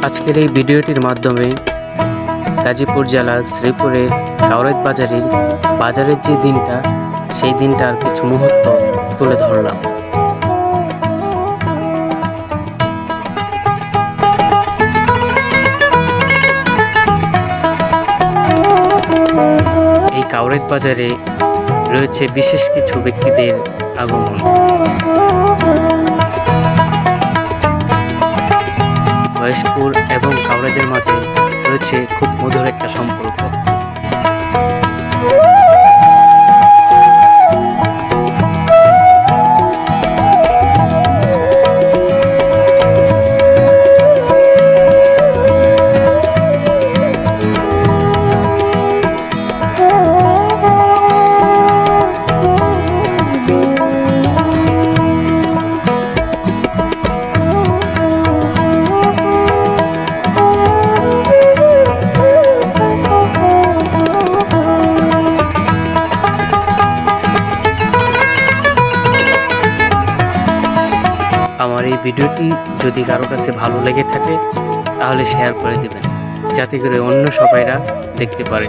আজকের এই ভিডিওটির মাধ্যমে গাজীপুর জেলার শ্রীপুরের কাউরাইত বাজারের যে দিনটা, সেই দিনটার কিছু মুহূর্ত তুলে ধরলাম। এই কাউরাইত বাজারে রয়েছে বিশেষ কিছু ব্যক্তিদের আগমন। মহেশপুর এবং কাউরাইদের মাঝে রয়েছে খুব মধুর একটা সম্পর্ক। আমার এই ভিডিওটি যদি কারো কাছে ভালো লেগে থাকে তাহলে শেয়ার করে দেবেন, যাতে করে অন্য সবাইরা দেখতে পারে।